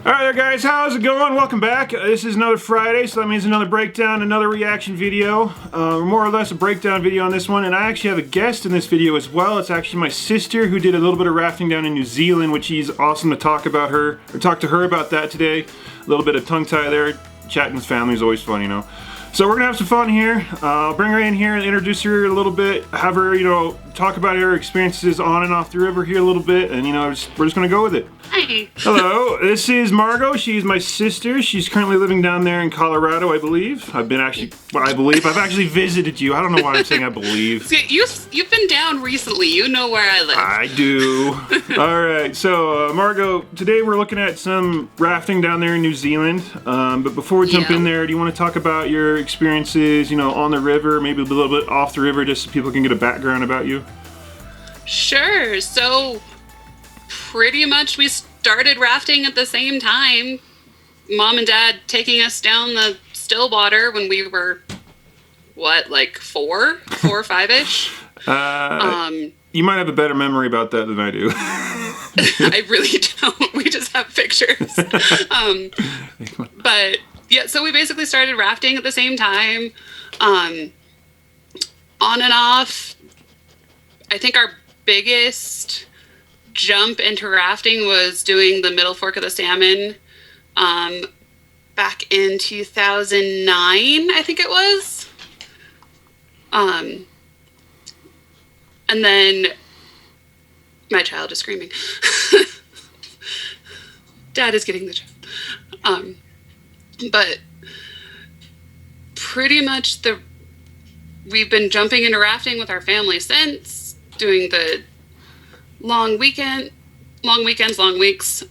Alright there guys, how's it going? Welcome back. This is another Friday, so that means another breakdown, another reaction video. More or less a breakdown video on this one, and I actually have a guest in this video as well. It's actually my sister who did a little bit of rafting down in New Zealand, which is awesome to talk to her about that today. A little bit of tongue tie there. Chatting with family is always fun, you know. So we're gonna have some fun here. I'll bring her in here and introduce her a little bit, have her, you know, talk about her experiences on and off the river here a little bit, and you know, we're just gonna go with it. Hi. Hello, this is Margot. She's my sister. She's currently living down there in Colorado, I believe. I've actually visited you. I don't know why I'm saying I believe. See, you've been down recently. You know where I live. I do. All right, so Margot, today we're looking at some rafting down there in New Zealand. But before we jump in there, do you want to talk about your experiences, you know, on the river, maybe a little bit off the river, just so people can get a background about you? Sure. So, pretty much we started rafting at the same time. Mom and Dad taking us down the Stillwater when we were, what, like four or five-ish? You might have a better memory about that than I do. I really don't. We just have pictures. But yeah, so we basically started rafting at the same time. On and off. I think our biggest jump into rafting was doing the Middle Fork of the Salmon back in 2009, I think it was. And then my child is screaming. Dad is getting the child. But pretty much we've been jumping into rafting with our family since, doing the long weekends, long weeks.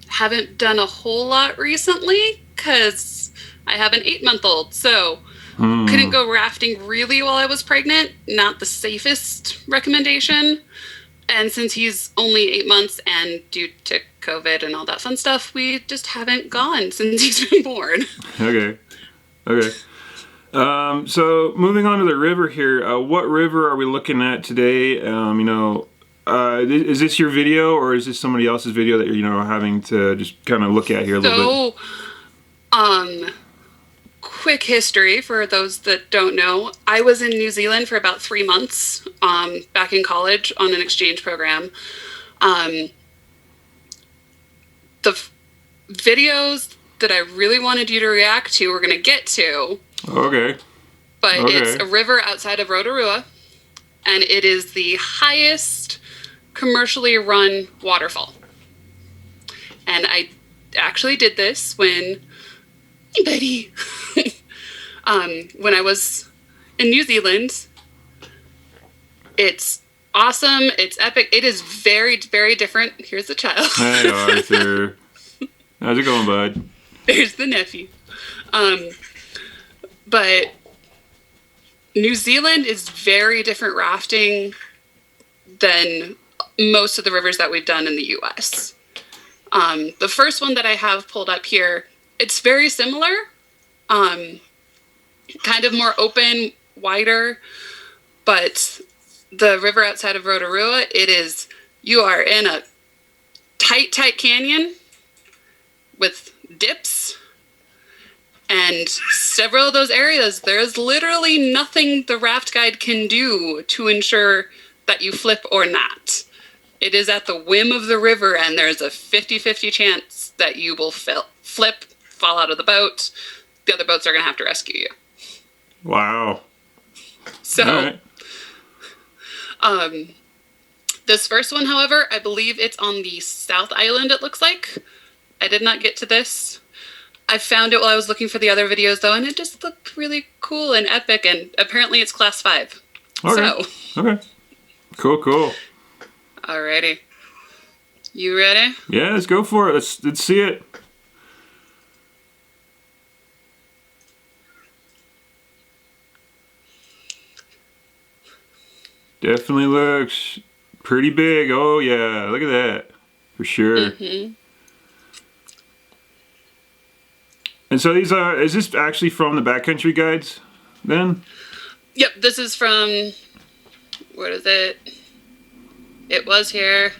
Haven't done a whole lot recently because I have an 8-month-old, so couldn't go rafting really while I was pregnant. Not the safest recommendation. And since he's only 8 months and due to COVID and all that fun stuff, we just haven't gone since he's been born. Okay. So moving on to the river here, what river are we looking at today? Is this your video or is this somebody else's video that you're, you know, having to just kind of look at here a little bit? So, quick history for those that don't know. I was in New Zealand for about 3 months, back in college on an exchange program. The videos that I really wanted you to react to, we're going to get to. Okay. But it's a river outside of Rotorua, and it is the highest commercially run waterfall. And I actually did this when I was in New Zealand. It's awesome. It's epic. It is very, very different. Here's the child. Hey, Arthur. How's it going, bud? There's the nephew. But New Zealand is very different rafting than most of the rivers that we've done in the U.S. The first one that I have pulled up here, it's very similar. Kind of more open, wider, but the river outside of Rotorua, you are in a tight canyon with dips, and several of those areas, there's literally nothing the raft guide can do to ensure that you flip or not. It is at the whim of the river, and there's a 50-50 chance that you will flip, fall out of the boat. The other boats are going to have to rescue you. Wow. So, this first one, however, I believe it's on the South Island, it looks like. I did not get to this. I found it while I was looking for the other videos, though, and it just looked really cool and epic, and apparently it's Class 5. Okay. Okay. Cool. Alrighty. You ready? Yeah, let's go for it. Let's see it. Definitely looks pretty big. Oh, yeah. Look at that. For sure. Mm-hmm. And so is this actually from the backcountry guides then? Yep, this is from, what is it? It was here.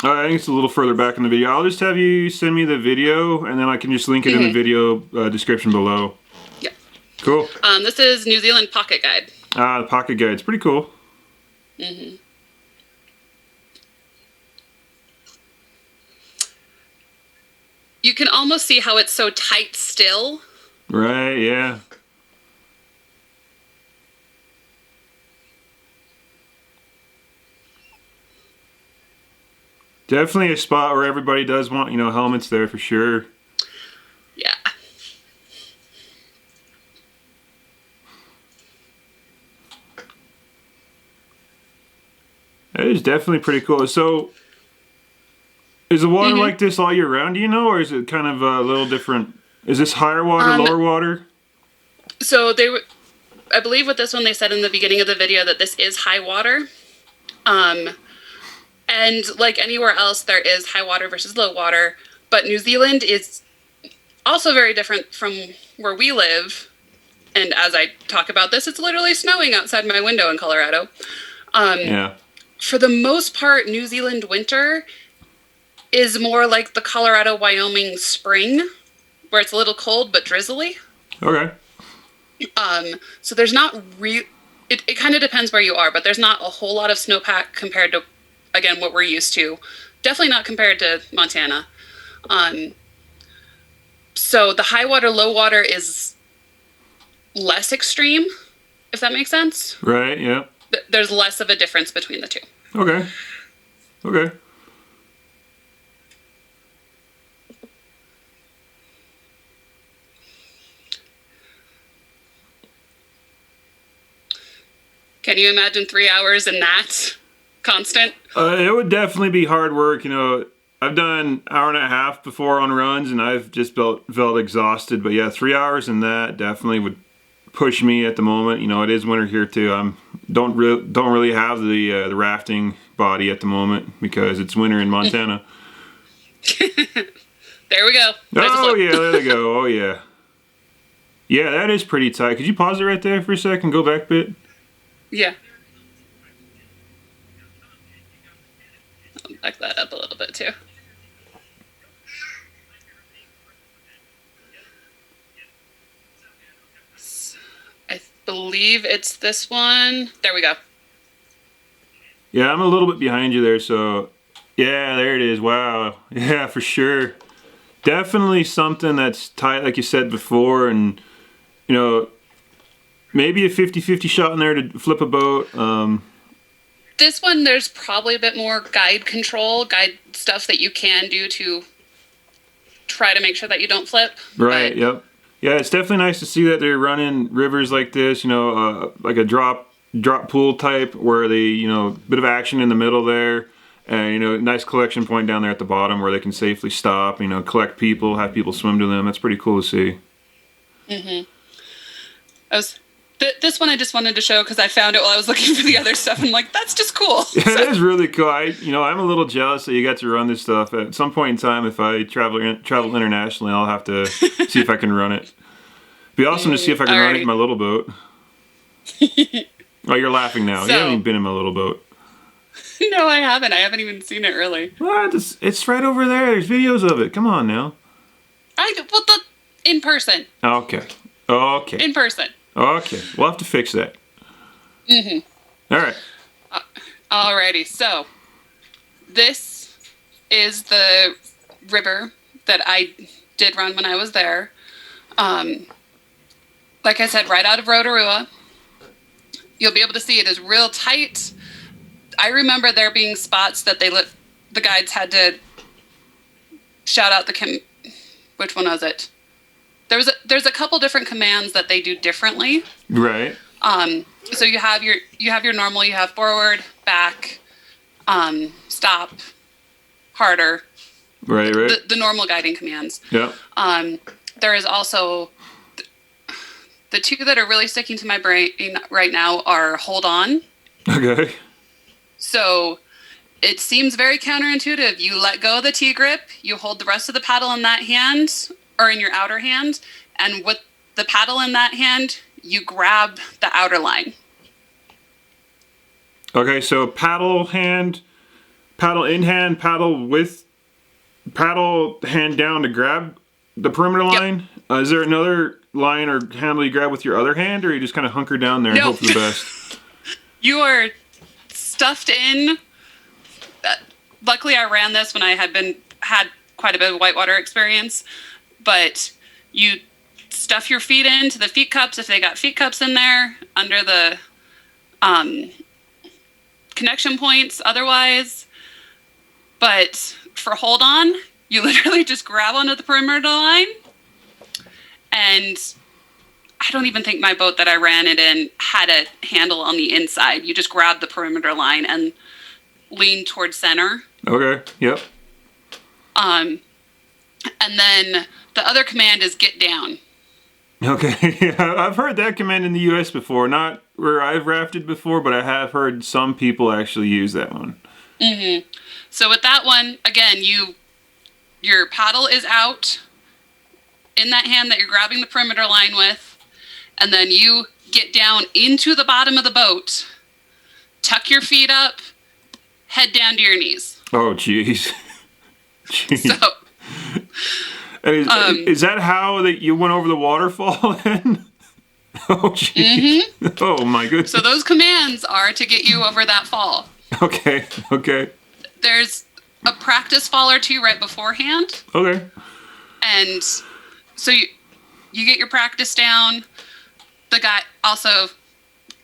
I think it's a little further back in the video. I'll just have you send me the video, and then I can just link it in the video description below. Yeah. Cool. This is New Zealand Pocket Guide. The pocket guide's pretty cool. You can almost see how it's so tight still. Right, yeah. Definitely a spot where everybody does want, helmets there for sure. Yeah. That is definitely pretty cool. So, is the water like this all year round, do you know, or is it kind of a little different? Is this higher water, lower water? So I believe with this one they said in the beginning of the video that this is high water. And like anywhere else, there is high water versus low water. But New Zealand is also very different from where we live. And as I talk about this, it's literally snowing outside my window in Colorado. Yeah. For the most part, New Zealand winter is more like the Colorado, Wyoming spring, where it's a little cold but drizzly. Okay. So there's not it kind of depends where you are, but there's not a whole lot of snowpack compared to, again, what we're used to. Definitely not compared to Montana. So the high water, low water is less extreme, if that makes sense. Right, yeah. There's less of a difference between the two. Okay. Okay. Can you imagine 3 hours in that constant? It would definitely be hard work. I've done hour and a half before on runs, and I've just felt exhausted. But yeah, 3 hours in that definitely would push me at the moment. It is winter here too. Don't really have the rafting body at the moment because it's winter in Montana. There we go. Oh yeah, there they go. Oh yeah. Yeah, that is pretty tight. Could you pause it right there for a second? Go back a bit. Yeah. I'll back that up a little bit too. I believe it's this one. There we go. Yeah, I'm a little bit behind you there, so yeah, there it is. Wow. Yeah, for sure. Definitely something that's tight, like you said before, and maybe a 50-50 shot in there to flip a boat. This one, there's probably a bit more guide stuff that you can do to try to make sure that you don't flip. Right, yep. Yeah, it's definitely nice to see that they're running rivers like this, like a drop pool type where they, bit of action in the middle there. And, nice collection point down there at the bottom where they can safely stop, collect people, have people swim to them. That's pretty cool to see. This one I just wanted to show because I found it while I was looking for the other stuff. I'm like, that's just cool. Yeah, it is really cool. I'm a little jealous that you got to run this stuff. At some point in time, if I travel internationally, I'll have to see if I can run it. It'd be awesome to see if I can run it in my little boat. Oh, you're laughing now. You haven't even been in my little boat. No, I haven't. I haven't even seen it really. What? It's right over there. There's videos of it. Come on now. In person. Okay. In person. Okay, we'll have to fix that. All right. Alrighty, so this is the river that I did run when I was there. Like I said, right out of Rotorua. You'll be able to see it is real tight. I remember there being spots that the guides had to shout out which one was it? There's a couple different commands that they do differently. Right. So you have your normal, you have forward, back, stop, harder. Right. The normal guiding commands. Yeah. There is also the two that are really sticking to my brain right now are hold on. Okay. So it seems very counterintuitive. You let go of the T-grip, you hold the rest of the paddle in that hand, or in your outer hand, and with the paddle in that hand, you grab the outer line. Okay, so paddle hand, paddle in hand, paddle hand down to grab the perimeter line? Is there another line or handle you grab with your other hand, or you just kind of hunker down there and hope for the best? You are stuffed in. Luckily, I ran this when I had quite a bit of whitewater experience, but you stuff your feet into the feet cups if they got feet cups in there under the connection points otherwise. But for hold on, you literally just grab onto the perimeter line, and I don't even think my boat that I ran it in had a handle on the inside. You just grab the perimeter line and lean towards center. Okay, yep. And then the other command is get down. Okay, yeah, I've heard that command in the U.S. before. Not where I've rafted before, but I have heard some people actually use that one. Mm-hmm. So with that one, again, your paddle is out in that hand that you're grabbing the perimeter line with, and then you get down into the bottom of the boat, tuck your feet up, head down to your knees. Oh, jeez. So, is that how that you went over the waterfall then? Oh, jeez. Mm-hmm. Oh, my goodness. So those commands are to get you over that fall. Okay. There's a practice fall or two right beforehand. Okay. And so you get your practice down. The guy also,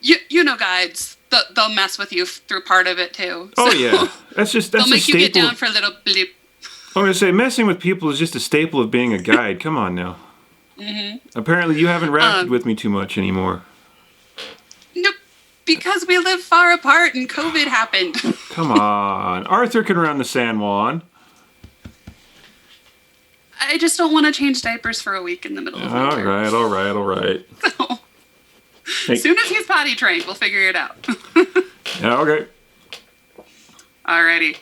you know, guides. They'll mess with you through part of it too. Oh yeah, that's they'll make you get down for a little bleep. I'm gonna say messing with people is just a staple of being a guide. Come on now. Mm-hmm. Apparently, you haven't rafted with me too much anymore. No, because we live far apart and COVID happened. Come on, Arthur can run the San Juan. I just don't want to change diapers for a week in the middle of winter. All right. So, as soon as he's potty trained, we'll figure it out. Yeah, okay. Alrighty.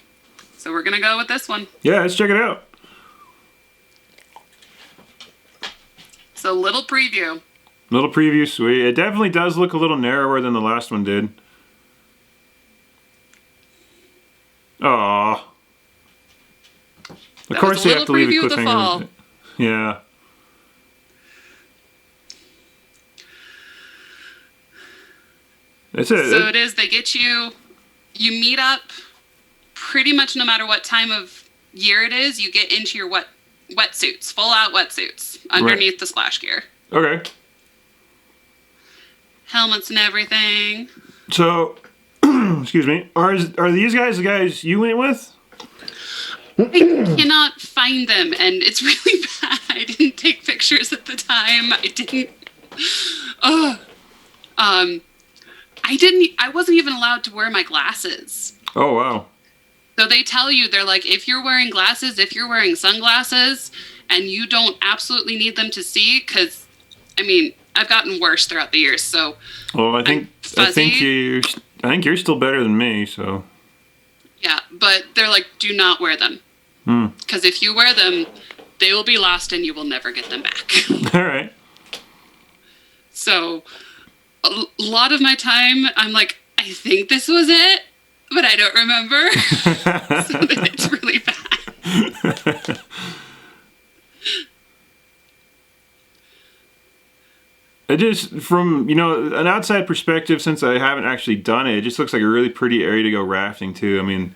So we're going to go with this one. Yeah, let's check it out. So little preview. Little preview, sweet. It definitely does look a little narrower than the last one did. Aww. Of course you have to leave a cliffhanger. Yeah. That's it. So it is, they get you meet up pretty much no matter what time of year it is, you get into your wetsuits, full out wetsuits underneath the splash gear. Okay. Helmets and everything. So, excuse me, are these guys the guys you went with? I cannot find them, and it's really bad. I didn't take pictures at the time. I wasn't even allowed to wear my glasses. Oh, wow. So they tell you, they're like, if you're wearing glasses, if you're wearing sunglasses, and you don't absolutely need them to see, because, I mean, I've gotten worse throughout the years, so. Well, I think you're still better than me, so. Yeah, but they're like, do not wear them. Because if you wear them, they will be lost and you will never get them back. All right. So, a lot of my time, I'm like, I think this was it, but I don't remember. So it's really bad. It just, from, an outside perspective, since I haven't actually done it, it just looks like a really pretty area to go rafting, too. I mean...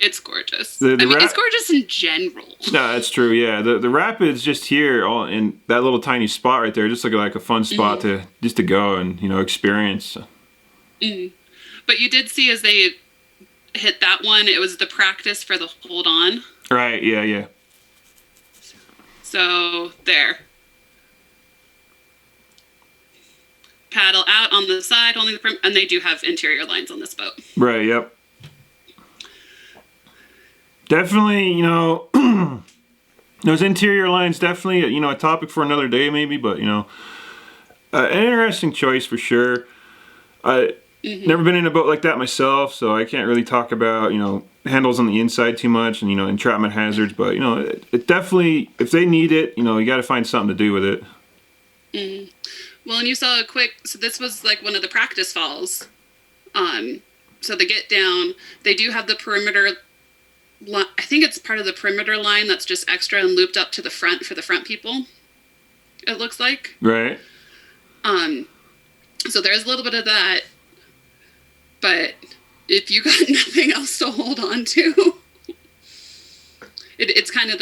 It's gorgeous. It's gorgeous in general. No, that's true, yeah. The rapids just here, all in that little tiny spot right there, just look like a fun spot to go and, experience. Mm-hmm. But you did see as they hit that one, it was the practice for the hold on. Right, yeah. So, there. Paddle out on the side, holding the and they do have interior lines on this boat. Right, yep. Definitely, those interior lines, definitely, a topic for another day maybe, but, an interesting choice for sure. Never been in a boat like that myself, so I can't really talk about, handles on the inside too much and, entrapment hazards, but, it definitely, if they need it, you got to find something to do with it. Mm. Well, and you saw so this was like one of the practice falls. So they get down, they do have the perimeter I think it's part of the perimeter line that's just extra and looped up to the front for the front people, it looks like. Right. So there's a little bit of that, but if you got nothing else to hold on to, it's kind of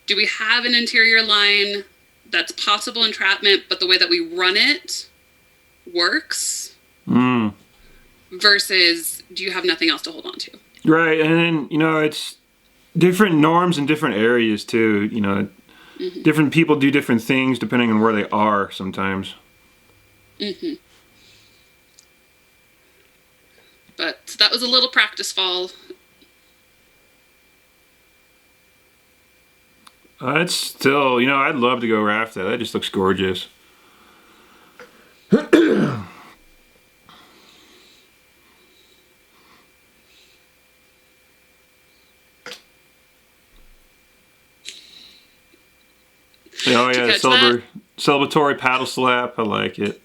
do we have an interior line that's possible entrapment, but the way that we run it works? Versus, do you have nothing else to hold on to? Right, and then, it's different norms in different areas, too, Different people do different things depending on where they are sometimes. But so that was a little practice fall. It's still, I'd love to go raft that. That just looks gorgeous. Oh yeah, celebratory paddle slap. I like it.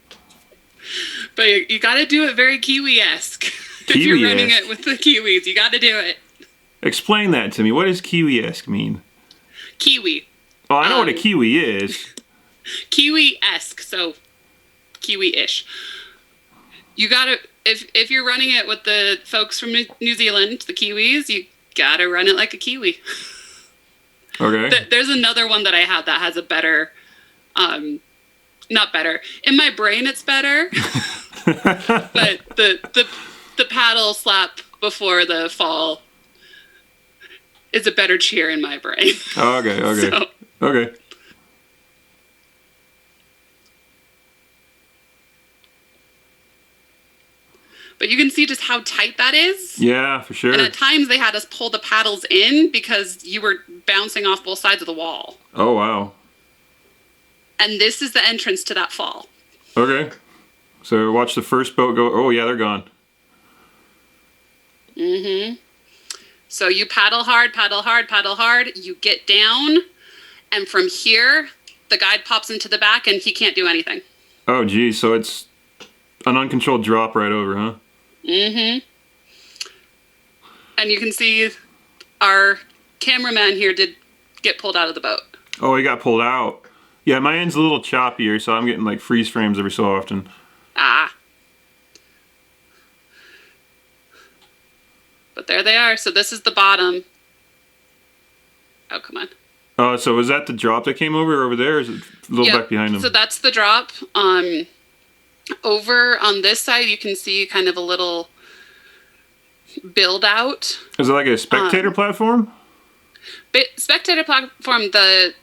But you got to do it very Kiwi-esque. If you're running it with the Kiwis, you got to do it. Explain that to me. What does Kiwi-esque mean? Kiwi. Oh, I know what a Kiwi is. Kiwi-esque, so Kiwi-ish. You got to, if you're running it with the folks from New Zealand, the Kiwis, you got to run it like a Kiwi. Okay. There's another one that I have that has a better, not better. In my brain, it's better. But the paddle slap before the fall is a better cheer in my brain. Oh, okay. Okay. But you can see just how tight that is. Yeah, for sure. And at times they had us pull the paddles in because you were bouncing off both sides of the wall. Oh, wow. And this is the entrance to that fall. Okay. So watch the first boat go. Oh, yeah, they're gone. So you paddle hard, paddle hard, paddle hard. You get down. And from here, the guide pops into the back and he can't do anything. Oh, geez. So it's an uncontrolled drop right over, huh? And you can see our cameraman here did get pulled out of the boat. Oh, he got pulled out. Yeah, my end's a little choppier, so I'm getting like freeze frames every so often. But there they are. So this is the bottom. Oh, come on. Oh, so was that the drop that came over there, or is it a little back behind them? So that's the drop. Over on this side, you can see kind of a little build out. Is it like a spectator platform? Spectator platform, the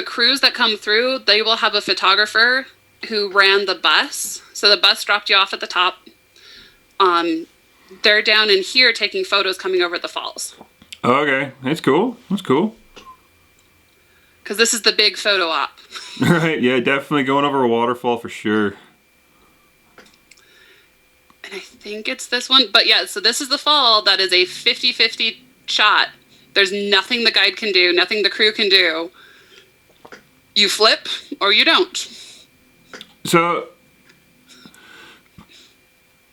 crews that come through, they will have a photographer who ran the bus. So the bus dropped you off at the top. They're down in here taking photos coming over the falls. Oh, okay. That's cool. That's cool. Because this is the big photo op. Right, yeah, definitely going over a waterfall for sure. And I think it's this one. But yeah, so this is the fall. That is a 50-50 shot. There's nothing the guide can do, nothing the crew can do. You flip or you don't. So,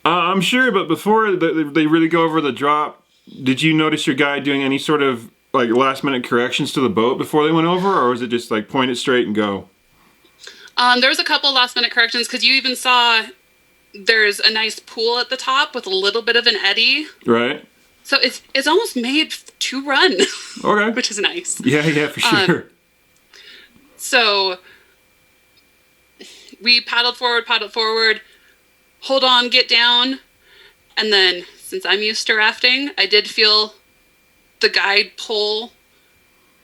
I'm sure, but before they really go over the drop, did you notice your guide doing any sort of like last minute corrections to the boat before they went over, or was it just like point it straight and go? There was a couple last minute corrections because you even saw there's a nice pool at the top with a little bit of an eddy. Right. So it's almost made to run. Okay. Which is nice. Yeah, for sure. So we paddled forward, hold on, get down. And then since I'm used to rafting, I did feel the guide pull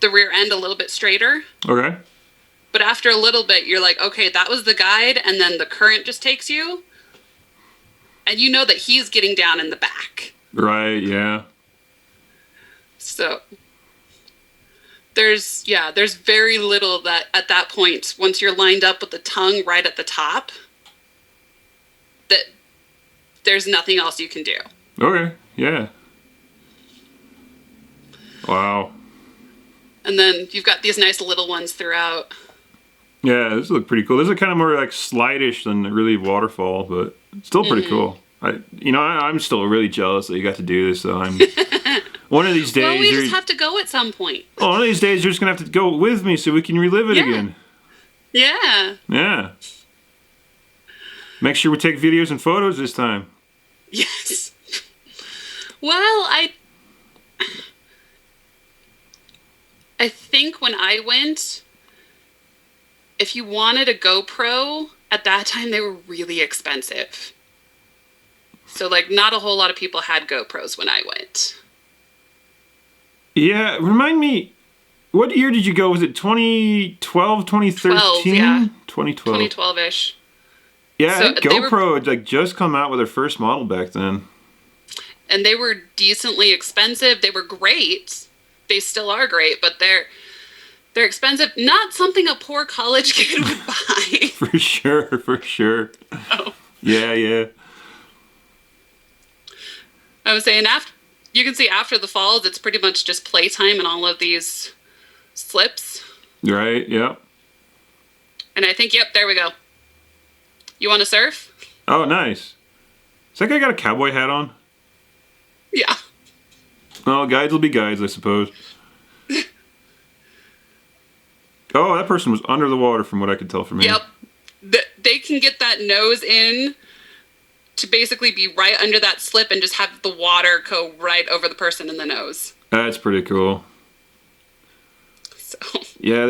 the rear end a little bit straighter. Okay. But after a little bit, you're like, okay, that was the guide. And then the current just takes you. And you know that he's getting down in the back. Right, yeah. So there's very little that at that point, once you're lined up with the tongue right at the top, that there's nothing else you can do. Okay, yeah. Wow. And then you've got these nice little ones throughout. Yeah, this look pretty cool. This is kind of more like slidish than really waterfall, but still pretty cool. I'm still really jealous that you got to do this, though. One of these days. Well, we just have to go at some point. Oh, one of these days, you're just gonna have to go with me so we can relive it again. Yeah. Yeah. Make sure we take videos and photos this time. Yes. Well, I think when I went, if you wanted a GoPro, at that time they were really expensive. So, like, not a whole lot of people had GoPros when I went. Yeah, remind me, what year did you go? Was it 2012, 2013? 12, yeah. 2012. 2012-ish. Yeah, So I think GoPro had like just come out with their first model back then. And they were decently expensive. They were great. They still are great, but they're expensive. Not something a poor college kid would buy. For sure. Oh. Yeah. I was saying, you can see after the falls, it's pretty much just playtime and all of these slips. Right, yeah. And I think, yep, there we go. You want to surf? Oh, nice. Does that guy got a cowboy hat on? Yeah. Well, guides will be guides, I suppose. Oh, that person was under the water from what I could tell from here. Yep. They can get that nose in to basically be right under that slip and just have the water go right over the person in the nose. That's pretty cool. So. Yeah,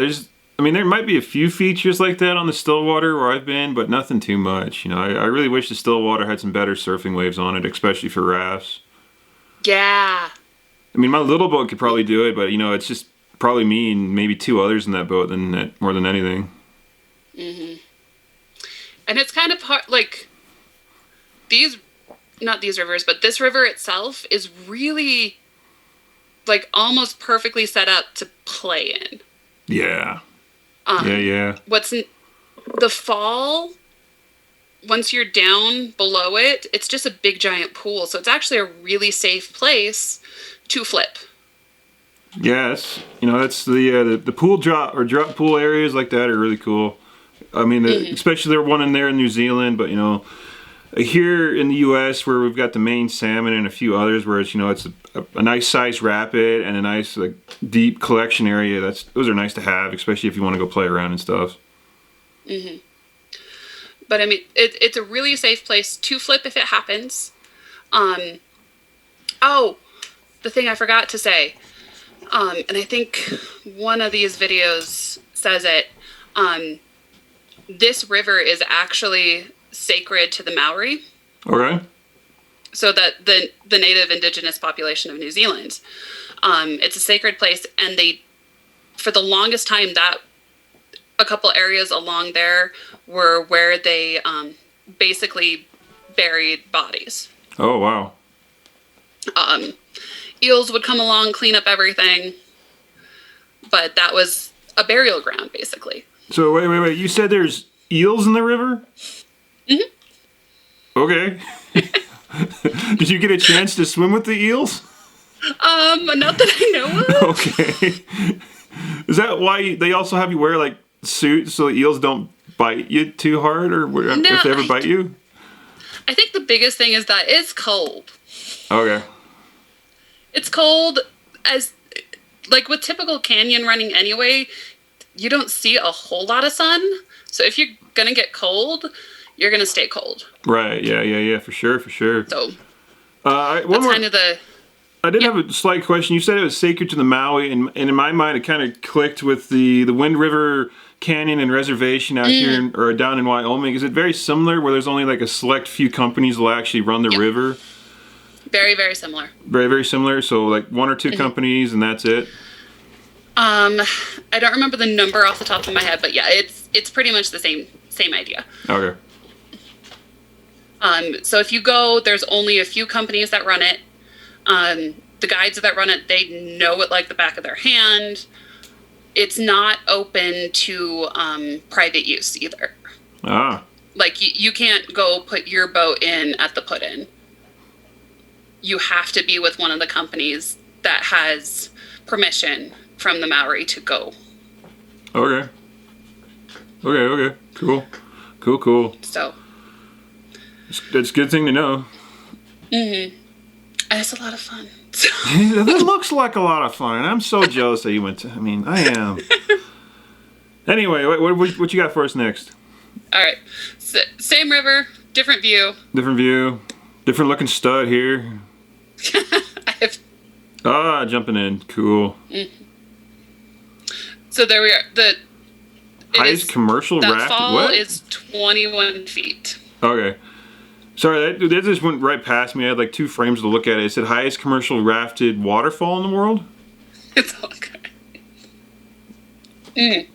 there might be a few features like that on the Stillwater where I've been, but nothing too much. I really wish the Stillwater had some better surfing waves on it, especially for rafts. Yeah. I mean, my little boat could probably do it, but, it's just probably me and maybe two others in that boat more than anything. Mm-hmm. And it's kind of hard, like, not these rivers, but this river itself is really, like, almost perfectly set up to play in. Yeah. Yeah. The fall, once you're down below it, it's just a big giant pool. So it's actually a really safe place to flip. Yeah, that's the pool drop pool areas like that are really cool. I mean, especially there one in there in New Zealand, but here in the U.S. where we've got the main salmon and a few others where it's it's a nice sized rapid and a nice like deep collection area. Those are nice to have, especially if you want to go play around and stuff. Mm-hmm. But I mean, it's a really safe place to flip if it happens. Oh, the thing I forgot to say, and I think one of these videos says it. This river is actually sacred to the Maori. Okay. So that the native indigenous population of New Zealand. It's a sacred place, and for the longest time, that a couple areas along there were where they basically buried bodies. Oh, wow. Eels would come along, clean up everything, but that was a burial ground, basically. So wait. You said there's eels in the river? Mm-hmm. Okay. Did you get a chance to swim with the eels? Not that I know of. Okay. Is that why they also have you wear like suits so the eels don't bite you too hard, or if they ever bite you? I think the biggest thing is that it's cold. Okay. It's cold like with typical canyon running anyway, you don't see a whole lot of sun. So if you're going to get cold, you're going to stay cold. Right. Yeah. For sure. So that's kind of the... I did have a slight question. You said it was sacred to the Maui, and in my mind, it kind of clicked with the Wind River Canyon and Reservation out here, or down in Wyoming. Is it very similar, where there's only like a select few companies that will actually run the river? Very, very similar. Very, very similar. So like one or two companies, and that's it. I don't remember the number off the top of my head, but yeah, it's pretty much the same idea. Okay. So if you go, there's only a few companies that run it. The guides that run it, they know it like the back of their hand. It's not open to private use either. Ah. Like you can't go put your boat in at the put-in. You have to be with one of the companies that has permission from the Maori to go. Okay. Cool. So That's a good thing to know. Mm-hmm. And it's a lot of fun. That looks like a lot of fun, and I'm so jealous that you went to. I mean, I am. Anyway, what you got for us next? All right. Same river, different view. Different view. Different looking stud here. Jumping in. Cool. Mm-hmm. So there we are. Highest commercial raft. That fall what? is 21 feet. Okay. Sorry, that just went right past me. I had like 2 frames to look at it. It said highest commercial rafted waterfall in the world. It's all good. Mm.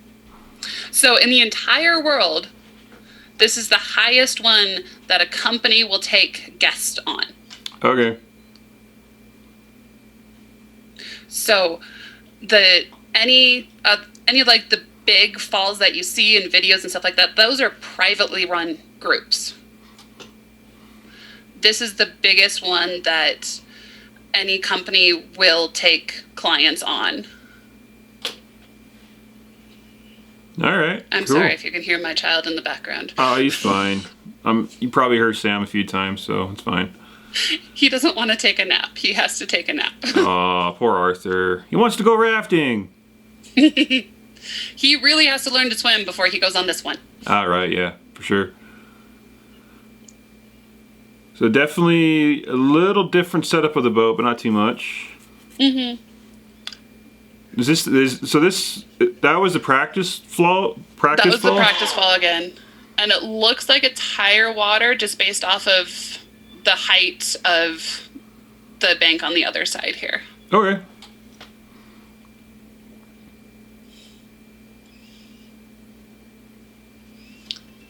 So in the entire world, this is the highest one that a company will take guests on. Okay. So any like the big falls that you see in videos and stuff like that, those are privately run groups. This is the biggest one that any company will take clients on. All right. I'm cool. sorry if you can hear my child in the background. Oh, he's fine. You probably heard Sam a few times, so it's fine. He doesn't want to take a nap. He has to take a nap. Aw, poor Arthur. He wants to go rafting. He really has to learn to swim before he goes on this one. All right, yeah, for sure. So definitely a little different setup of the boat, but not too much. Mm-hmm. That was the practice fall? That was the practice fall again. And it looks like it's higher water just based off of the height of the bank on the other side here. Okay.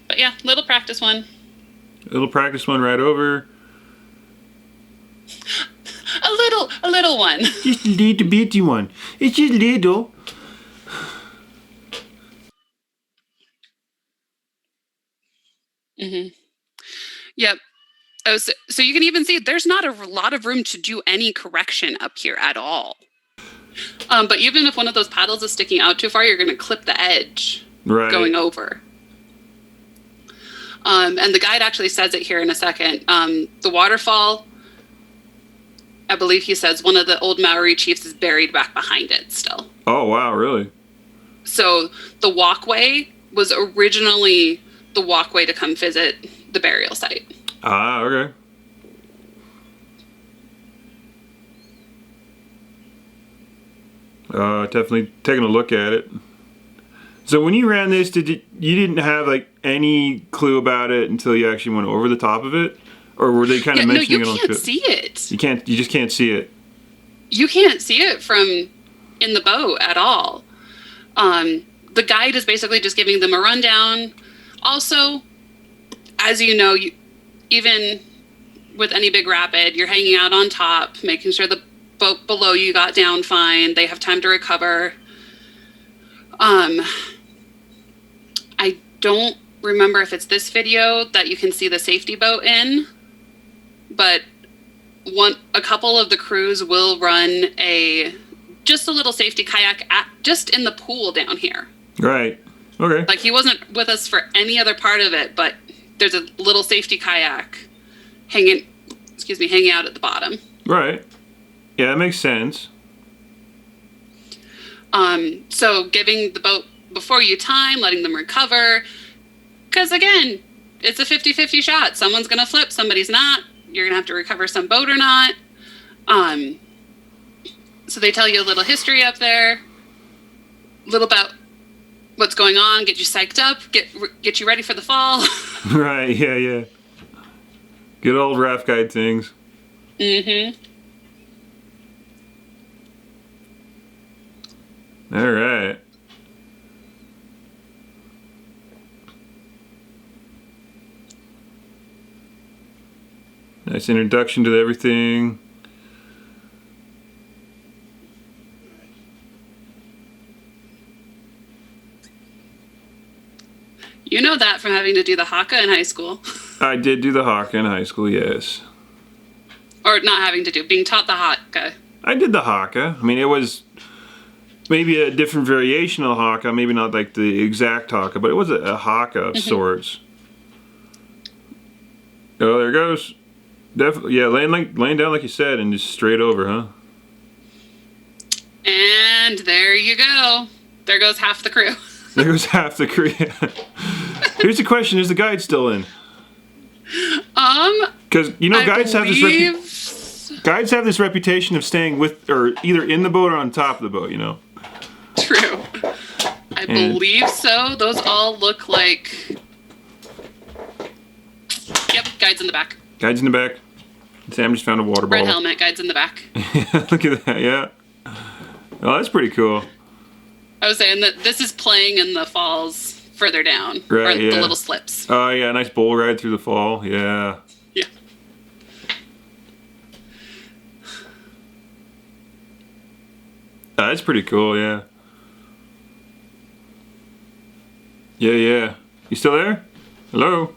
But yeah, little practice one. A little practice one right over. A little one. Just a little bitty one. It's just little. Mm-hmm. Yep. Oh, so you can even see there's not a lot of room to do any correction up here at all. But even if one of those paddles is sticking out too far, you're going to clip the edge going over. And the guide actually says it here in a second. The waterfall, I believe he says one of the old Maori chiefs is buried back behind it still. Oh, wow, really? So the walkway was originally the walkway to come visit the burial site. Ah, okay. Definitely taking a look at it. So when you ran this, you didn't have like any clue about it until you actually went over the top of it, or were they kind of mentioning it on? No, you can't see it. You just can't see it. You can't see it from in the boat at all. The guide is basically just giving them a rundown. Also, as you know, even with any big rapid, you're hanging out on top, making sure the boat below you got down fine. They have time to recover. I don't remember if it's this video that you can see the safety boat in, but a couple of the crews will run just a little safety kayak just in the pool down here. Right. Okay. Like he wasn't with us for any other part of it, but there's a little safety kayak hanging out at the bottom. Right. Yeah, that makes sense. So giving the boat before you time, letting them recover. Because again, it's a 50-50 shot. Someone's going to flip, somebody's not. You're going to have to recover some boat or not. So they tell you a little history up there. A little about what's going on, get you psyched up, get you ready for the fall. Right, yeah. Good old raft guide things. Mm-hmm. All right. Nice introduction to everything. You know that from having to do the haka in high school. I did do the haka in high school, yes. Or not having to do, being taught the haka. I did the haka. I mean, it was maybe a different variation of the haka, maybe not like the exact haka, but it was a haka of sorts. Oh, there it goes. Definitely, yeah, laying down like you said, and just straight over, huh? And there you go. There goes half the crew. There goes half the crew. Here's the question: is the guide still in? Because you know, guides have this reputation of staying with, or either in the boat or on top of the boat. You know. True. I believe so. Those all look like. Yep, guides in the back. Guides in the back. Sam just found a water bottle. Red helmet, guides in the back. Look at that, yeah. Oh, that's pretty cool. I was saying that this is playing in the falls further down. Right, or yeah. the little slips. Oh, yeah, nice bull ride through the fall, yeah. Yeah. That's pretty cool, yeah. Yeah, yeah. You still there? Hello?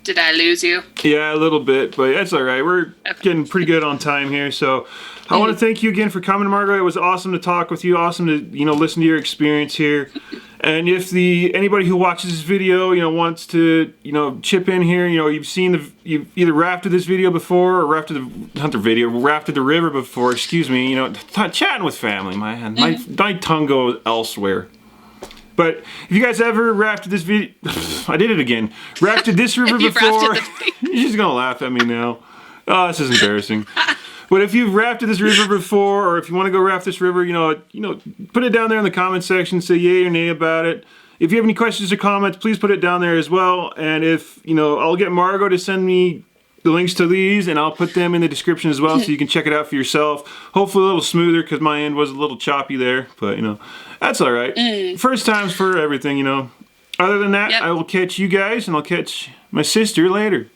Did I lose you? Yeah, a little bit, but that's all right. We're getting pretty good on time here, so I want to thank you again for coming, Margot. It was awesome to talk with you. Awesome to listen to your experience here. And if anybody who watches this video, wants to chip in here, you've either rafted this video before or rafted the river before. Excuse me. Chatting with family, man. My tongue goes elsewhere. But if you guys ever rafted this video, I did it again. Rafted this river before. You're just gonna laugh at me now. Oh, this is embarrassing. But if you've rafted this river before, or if you want to go raft this river, put it down there in the comment section. Say yay or nay about it. If you have any questions or comments, please put it down there as well. And if I'll get Margot to send me the links to these, and I'll put them in the description as well, so you can check it out for yourself. Hopefully a little smoother, because my end was a little choppy there, but that's all right. First times for everything, Other than that, I will catch you guys, and I'll catch my sister later.